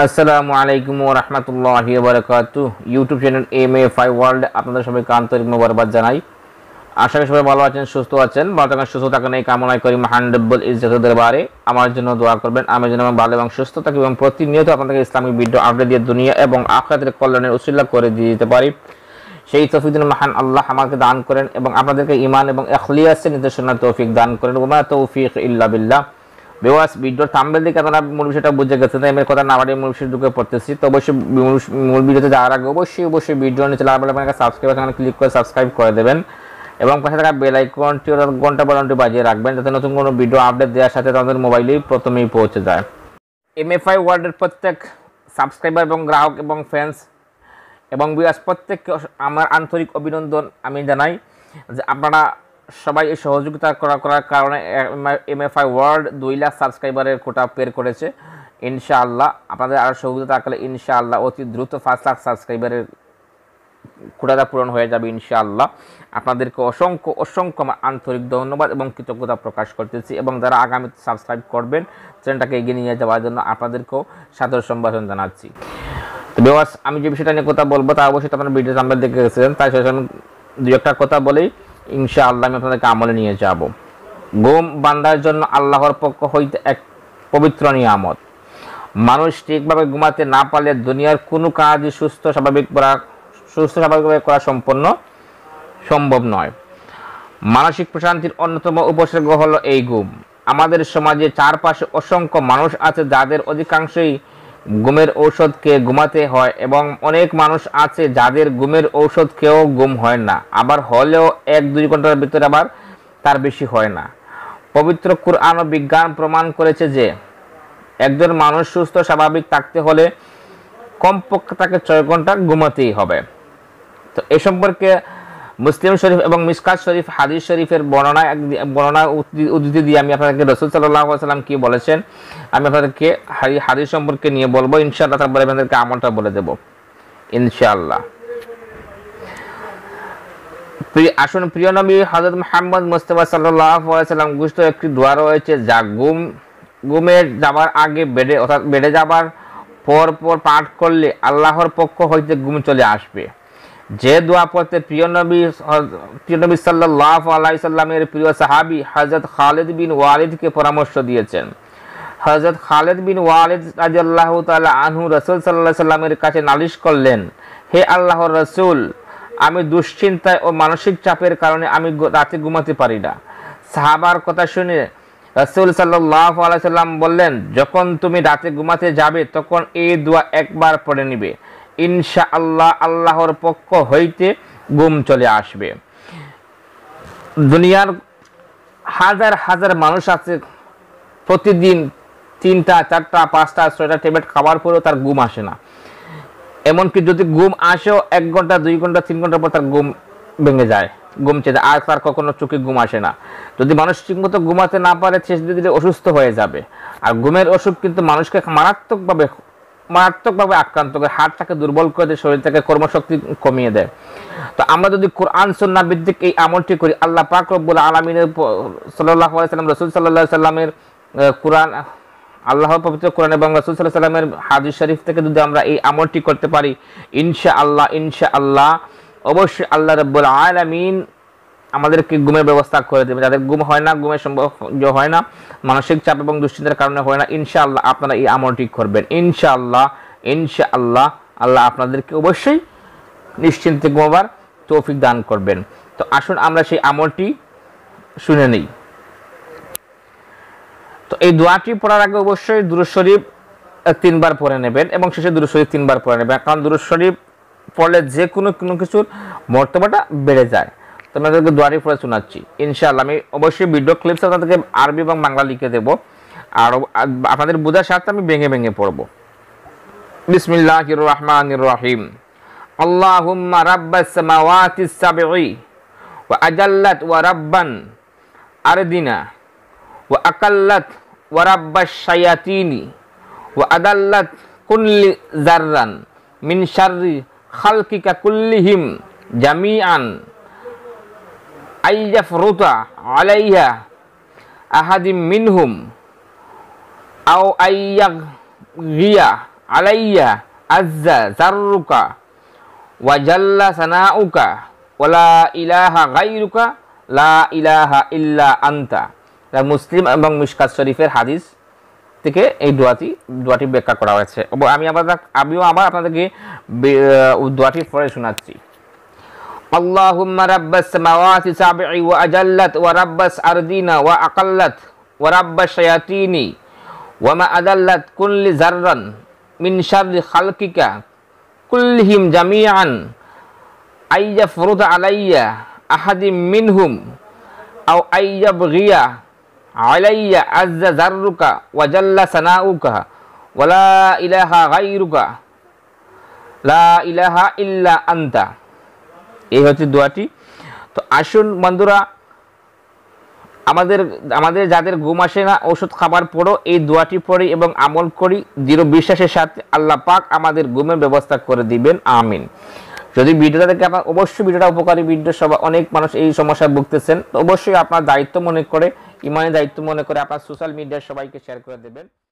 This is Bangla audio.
আসসালামু আলাইকুম ওয়া রাহমাতুল্লাহি ওয়া বারাকাতুহু। ইউটিউব চ্যানেল MA5 ওয়ার্ল্ড আপনাদের সবাইকে আন্তরিক মোবারকবাদ জানাই। আশা করি সবাই ভালো আছেন, সুস্থ আছেন। ভালো থাকেন, সুস্থ থাকেন এই কামনাই করি মহান রব্বুল ইজ্জতের দরবারে আমার জন্য দোয়া করবেন। আমি যেন ভালো এবং সুস্থ থাকি এবং প্রতিনিয়ত আপনাদেরকে ইসলামিক ভিডিও আপডেট দিয়ে দুনিয়া এবং আখিরাতের কল্যাণের উসিলা করে দিয়ে দিতে পারি, সেই তৌফিক যেন মহান আল্লাহ আমাকে দান করেন এবং আপনাদেরকে ঈমান এবং ইখলাসের নির্দেশনার তৌফিক দান করেন। ওয়া মা তৌফিক ইল্লা বিল্লাহ। ভিউয়ার্স, ভিডিওর থাম্বনেল দেখে আপনারা মূল বিষয়টা বুঝে গেছেন, তাই আমি কথা না বাড়িয়ে মূল বিষয়ে ঢুকে পড়তেছি। তো অবশ্যই মূল ভিডিওতে যাওয়ার আগে অবশ্যই ভিডিও নিচে লাল বাটনে সাবস্ক্রাইব বাটনে ক্লিক করে সাবস্ক্রাইব করে দেবেন এবং পাশে থাকা বেল আইকনটি ঘন্টা বাটনটি বাজিয়ে রাখবেন, যাতে নতুন কোনো ভিডিও আপডেট দেওয়ার সাথে তাদের মোবাইলেই প্রথমেই পৌঁছে যায়। MA5 ওয়ার্ল্ডের প্রত্যেক সাবস্ক্রাইবার এবং গ্রাহক এবং ফ্যান্স এবং ভিউয়ার্স প্রত্যেককে আমার আন্তরিক অভিনন্দন আমি জানাই যে আপনারা সবাই এই সহযোগিতা করার কারণে MA5 ওয়ার্ল্ড 2 লাখ সাবস্ক্রাইবারের কোটা পের করেছে। ইনশাআল্লাহ আপনাদের আরও সহযোগিতা থাকলে ইনশাআল্লাহ অতি দ্রুত 5 লাখ সাবস্ক্রাইবারের কোটাটা পূরণ হয়ে যাবে ইনশাআল্লাহ। আপনাদেরকে অসংখ্য আন্তরিক ধন্যবাদ এবং কৃতজ্ঞতা প্রকাশ করতেছি এবং যারা আগামীতে সাবস্ক্রাইব করবেন চ্যানেলটাকে এগিয়ে নিয়ে যাওয়ার জন্য আপনাদেরকেও সাদর সম্ভাষণ জানাচ্ছি। তো ভিউয়ার্স, আমি যে বিষয়টা নিয়ে কথা বলবো তা অবশ্যই আপনারা ভিডিও আমরা দেখে গেছেন, তাই সেখানে দুই একটা কথা বলেই ইনশাআল্লাহ আমি আপনাদেরকে আমলে নিয়ে যাব। ঘুম বান্দার জন্য আল্লাহর পক্ষ হইতে এক পবিত্র নিয়ামত। মানুষ ঠিকভাবে ঘুমাতে না পারলে দুনিয়ার কোনো কাজই সুস্থ স্বাভাবিকভাবে করা সম্ভব নয়। মানসিক প্রশান্তির অন্যতম উপসর্গ হলো এই ঘুম। আমাদের সমাজে চারপাশে অসংখ্য মানুষ আছে যাদের অধিকাংশই ঘুমের ঔষধ খেয়ে ঘুমাতে হয় এবং অনেক মানুষ আছে যাদের ঘুমের ঔষধ খেয়েও ঘুম হয় না, আবার হলেও 1-2 ঘন্টার ভিতরে আবার তার বেশি হয় না। পবিত্র কুরআন ও বিজ্ঞান প্রমাণ করেছে যে একজন মানুষ সুস্থ স্বাভাবিক থাকতে হলে কমপক্ষে তাকে 6 ঘন্টা ঘুমাতেই হবে। তো এই সম্পর্কে মুসলিম শরীফ এবং মিশকাত শরীফ হাদিস শরীফের বর্ণনা উদ্ধৃতি দিয়ে আমি আপনাদেরকে রাসূল সাল্লাল্লাহু আলাইহি ওয়াসাল্লাম কি বলেছেন আমি আপনাদেরকে হাদিস সম্পর্কে নিয়ে বলবো ইনশাআল্লাহ, তারপরে আপনাদেরকে আমলটা বলে দেব ইনশাআল্লাহ। আসুন, প্রিয় নবী হযরত মুহাম্মদ মুস্তাফা সাল্লাল্লাহু আলাইহি ওয়াসাল্লাম ঘোষিত একটি দোয়া রয়েছে যা ঘুমের যাবার আগে বেডে যাবার পর পাঠ করলে আল্লাহর পক্ষ হইতে ঘুম চলে আসবে। যে দোয়া পড়তে প্রিয় নবী সাল্লাল্লাহু আলাইহি সাল্লামের প্রিয় সাহাবী হযরত খালিদ বিন ওয়ালিদকে পরামর্শ দিয়েছেন। হযরত খালিদ বিন ওয়ালিদ রাদিয়াল্লাহু তাআলা আনহু রাসূল সাল্লাল্লাহু আলাইহি সাল্লামের কাছে নালিশ করলেন, হে আল্লাহর রাসূল, আমি দুশ্চিন্তায় ও মানসিক চাপের কারণে আমি রাতে ঘুমাতে পারি না। সাহাবার কথা শুনে রাসূল সাল্লাল্লাহু আলাইহি সাল্লাম বললেন, যখন তুমি রাতে ঘুমাতে যাবে তখন এই দোয়া একবার পড়ে নিবে, ইনশাআল্লাহ আল্লাহর পক্ষ হইতে ঘুম চলে আসবে। দুনিয়ার হাজার মানুষ আছে প্রতিদিন 3টা 4টা 5টা 6টা ট্যাবলেট খাওয়ার পরেও তার ঘুম আসে না। এমনকি যদি ঘুম আসেও 1 ঘন্টা 2 ঘন্টা 3 ঘন্টা পর তার ঘুম ভেঙে যায়, ঘুম চেয়ে আর তার কখনো চোখে ঘুম আসে না। যদি মানুষ ঠিকমতো ঘুমাতে না পারে সে ধীরে ধীরে অসুস্থ হয়ে যাবে। আর ঘুমের অসুখ কিন্তু মানুষকে মারাত্মকভাবে আক্রান্ত করে, হাড়টাকে দুর্বল করে দেয়, শরীর থেকে কর্মশক্তি কমিয়ে দেয়। তো আমরা যদি কোরআন সুন্নাহ ভিত্তিক এই আমলটি করি, আল্লাহ পাক রব্বুল আলামিনের সাল্লাল্লাহু আলাইহি সাল্লাম রাসূল সাল্লাল্লাহু আলাইহি সাল্লামের কোরআন, আল্লাহর পবিত্র কোরআন এবং রাসূল সাল্লাল্লাহু আলাইহি সাল্লামের হাদিস শরীফ থেকে যদি আমরা এই আমলটি করতে পারি ইনশাআল্লাহ অবশ্যই আল্লাহ রাব্বুল আলামিন আমাদেরকে ঘুমের ব্যবস্থা করে দেবে। যাদের ঘুম হয় না, ঘুমের সম্ভব হয় না, মানসিক চাপ এবং দুশ্চিন্তার কারণে হয় না, ইনশাআল্লাহ আপনারা এই আমলটি করবেন। ইনশাআল্লাহ আল্লাহ আপনাদেরকে অবশ্যই নিশ্চিন্তে ঘুমাবার তৌফিক দান করবেন। তো আসুন আমরা সেই আমলটি শুনে নিই। তো এই দোয়াটি পড়ার আগে অবশ্যই দুরূদ শরীফ 3 বার পড়ে নেবেন এবং শেষে দুরূদ শরীফ 3 বার পড়ে নেবেন, কারণ দুরূদ শরীফ পড়লে যে কোনো কিছুর মর্তবাটা বেড়ে যায়। তো আমি আপনাদেরকে দোয়াটি পড়ে শোনাচ্ছি ইনশাআল্লাহ। আমি অবশ্যই ভিডিও ক্লিপস আপনাদেরকে আরবি এবং বাংলা লিখে দেবো, আর আপনাদের বোঝার সাথে আমি ভেঙে পড়বো। বিসমিল্লাহির রহমানির রহিম। আল্লাহুম্মা রাব্বাস সামাওয়াতিস সাবঈ ওয়া আজাল্লাত ওয়া রাব্বান আরদিনা ওয়া আকাল্লাত ওয়া রাব্বাশ শায়াতিনি ওয়া আদাল্লাত কুল্লি জাররান মিন শাররি খালকিকা কুল্লিহিম জামিআন আইয়াফরুতা আলাইহা আহাদিম মিনহুম আও আইয়াগিয়া আলাইয়া আজ্জা জাররুকা ওয়া জাল্লা সানাউকা ওয়া লা ইলাহা গায়রুকা লা ইলাহা ইল্লা আনতা। মুসলিম এবং মিশকাত শরীফের হাদিস থেকে এই দোয়াটি ব্যাখ্যা করা হয়েছে। আমিও আবার আপনাদেরকে দোয়াটি পড়ে শোনাচ্ছি। আল্লাহুম্মা রাব্বাস সামাওয়াতি সাবঈ ওয়া আজাল্লাত ওয়া রাব্বাস আরদিনা ওয়া আকাল্লাত ওয়া রাব্বাশ শায়াতিনি ওয়া মা আদাল্লাত কুল্লি জাররান মিন শাররি খালকিকা কুল্লিহিম জামিআন আইয়াফরুদ আলাইয়া আহাদিম মিনহুম আও আইয়াবগিয়া আলাইয়া আজ্জা জাররুকা ওয়া জাল্লা সানাউকা ওয়া লা ইলাহা গায়রুকা লা ইলাহা ইল্লা আনতা। এই হচ্ছে দোয়াটি। তো আসুন বন্ধুরা, আমাদের যাদের ঘুম আসে না ওষুধ খাবার পরও এই দোয়াটি পড়ি এবং আমল করি, দৃঢ় বিশ্বাসের সাথে আল্লাহ পাক আমাদের ঘুমের ব্যবস্থা করে দিবেন, আমিন। যদি ভিডিওটা দেখে আপনার অবশ্যই ভিডিওটা উপকারী ভিডিও, অনেক মানুষ এই সমস্যায় ভুগতেছেন, তো অবশ্যই আপনার দায়িত্ব মনে করে, ইমানের দায়িত্ব মনে করে আপনার সোশ্যাল মিডিয়ায় সবাইকে শেয়ার করে দেবেন।